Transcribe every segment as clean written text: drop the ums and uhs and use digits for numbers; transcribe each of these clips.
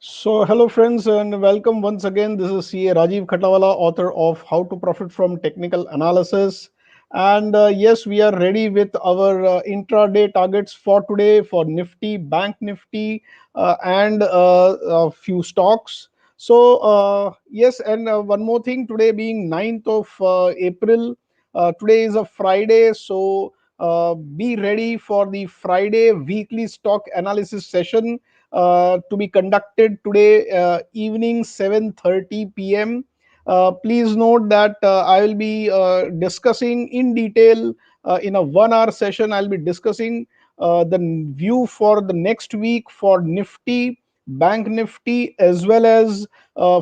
So, hello friends, and welcome once again. This is CA Rajiv Khatawala, author of How to Profit from Technical Analysis. And yes, we are ready with our intraday targets for today for Nifty, Bank Nifty, and a few stocks. So, yes, and one more thing today being 9th of April. Today is a Friday, so be ready for the Friday weekly stock analysis session to be conducted today evening 7:30 p.m. Please note that I will be discussing in detail in a 1 hour session. I'll be discussing the view for the next week for Nifty, Bank Nifty, as well as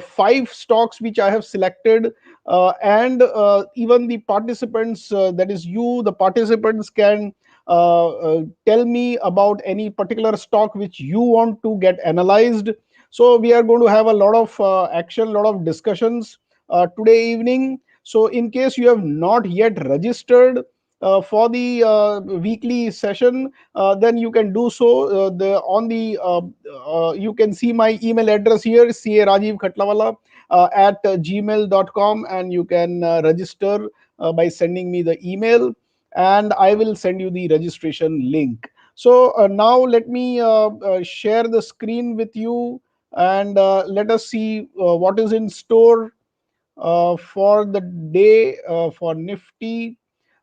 five stocks which I have selected. And even the participants, that is you, the participants can tell me about any particular stock which you want to get analyzed. So we are going to have a lot of action, a lot of discussions today evening. So in case you have not yet registered for the weekly session, then you can do so. You can see my email address here, carajivkhatlawala at gmail.com, and you can register by sending me the email, and I will send you the registration link. So now let me share the screen with you, and let us see what is in store for the day for Nifty.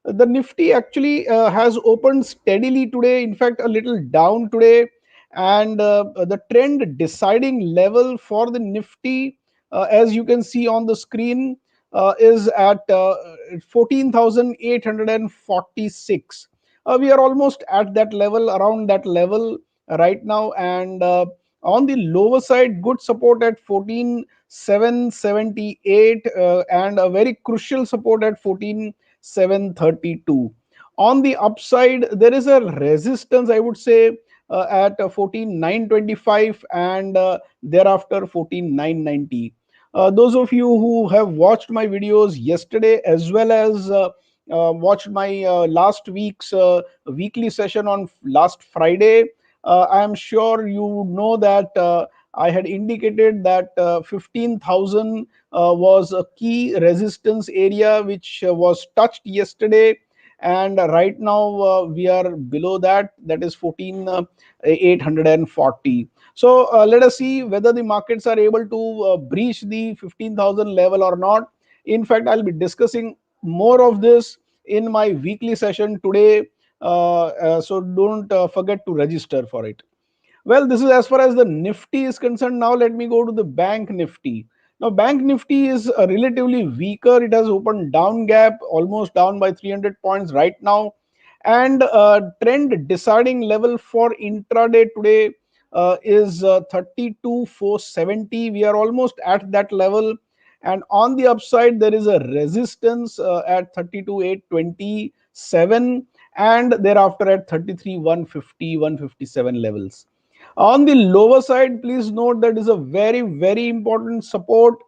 The Nifty actually has opened steadily today, in fact, a little down today. And the trend deciding level for the Nifty, as you can see on the screen, is at 14,846. We are almost at that level, around that level right now. And on the lower side, good support at 14,778 and a very crucial support at 14,732. On the upside, there is a resistance, I would say, at 14,925 and thereafter 14,990. Those of you who have watched my videos yesterday as well as watched my last week's weekly session on last Friday, I am sure you know that I had indicated that 15,000 was a key resistance area which was touched yesterday, and right now we are below that, that is 14,840. So let us see whether the markets are able to breach the 15,000 level or not. In fact, I'll be discussing more of this in my weekly session today, so don't forget to register for it. Well, this is as far as the Nifty is concerned. Now let me go to the Bank Nifty. Now Bank Nifty is relatively weaker. It has opened down gap, almost down by 300 points right now. And trend deciding level for intraday today is 32,470. We are almost at that level. And on the upside, there is a resistance at 32,827 and thereafter at 33,150, 157 levels. On the lower side, please note that is a very, very important support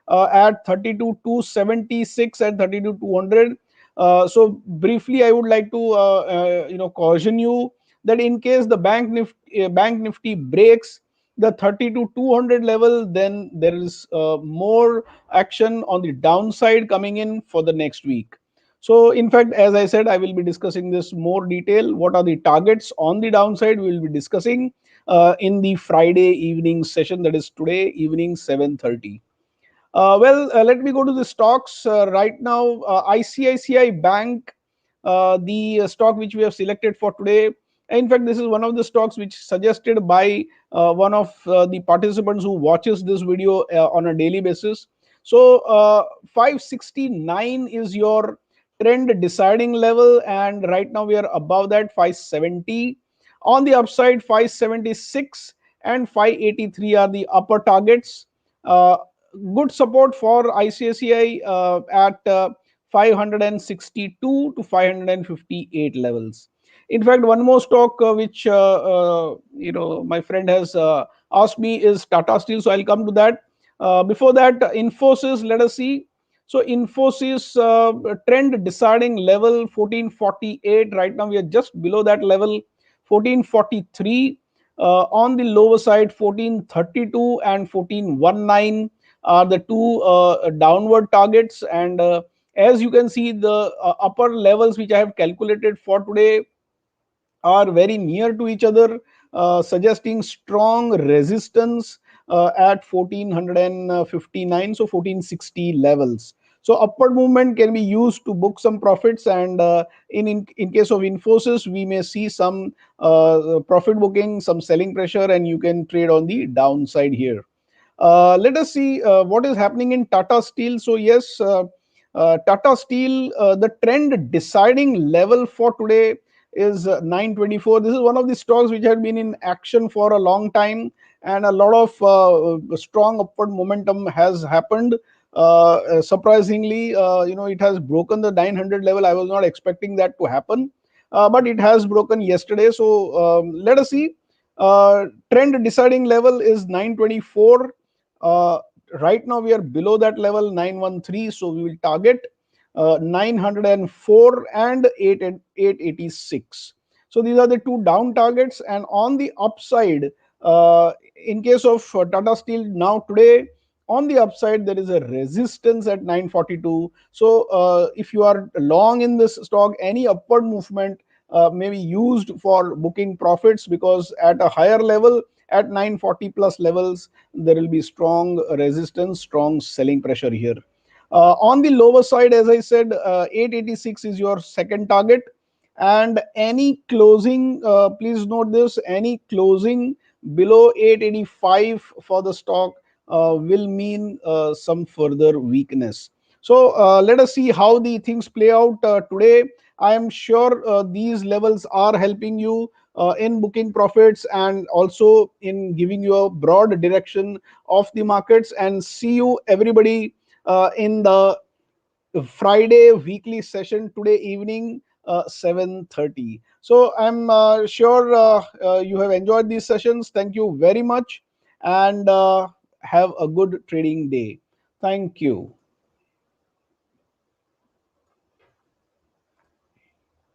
at 32,276 and 32,200. So briefly, I would like to caution you that in case the Bank Nifty breaks the 32,200 level, then there is more action on the downside coming in for the next week. So in fact, as I said, I will be discussing this more detail. What are the targets on the downside? We will be discussing in the Friday evening session, that is today evening 7:30. Let me go to the stocks right now. ICICI Bank, the stock which we have selected for today. In fact, this is one of the stocks which suggested by one of the participants who watches this video on a daily basis. So 569 is your trend deciding level, and right now we are above that 570. On the upside, 576 and 583 are the upper targets. Good support for ICICI at 562 to 558 levels. In fact, one more stock which my friend has asked me is Tata Steel. So I'll come to that. Before that, Infosys. Let us see. So Infosys trend deciding level 1448. Right now we are just below that level, 1443. On the lower side, 1432 and 1419 are the two downward targets. And as you can see, the upper levels which I have calculated for today are very near to each other, suggesting strong resistance at 1459, so 1460 levels. So upward movement can be used to book some profits, and in case of Infosys, we may see some profit booking, some selling pressure, and you can trade on the downside here. Let us see what is happening in Tata Steel. So yes, Tata Steel, the trend deciding level for today is 924. This is one of the stocks which had been in action for a long time, and a lot of strong upward momentum has happened. Surprisingly, it has broken the 900 level. I was not expecting that to happen, but it has broken yesterday. So let us see. Trend deciding level is 924. uh, right now we are below that level, 913, so we will target 904 and 886. So these are the two down targets. And on the upside, in case of Tata Steel, now today on the upside there is a resistance at 942. So if you are long in this stock, any upward movement may be used for booking profits, because at a higher level, at 940 plus levels, there will be strong resistance, strong selling pressure here. On the lower side, as I said, 886 is your second target. And any closing, please note this, any closing below 885 for the stock will mean some further weakness. So let us see how the things play out today. I am sure these levels are helping you in booking profits, and also in giving you a broad direction of the markets. And see you everybody in the Friday weekly session today evening, 7:30. So I'm sure you have enjoyed these sessions. Thank you very much, and have a good trading day. Thank you.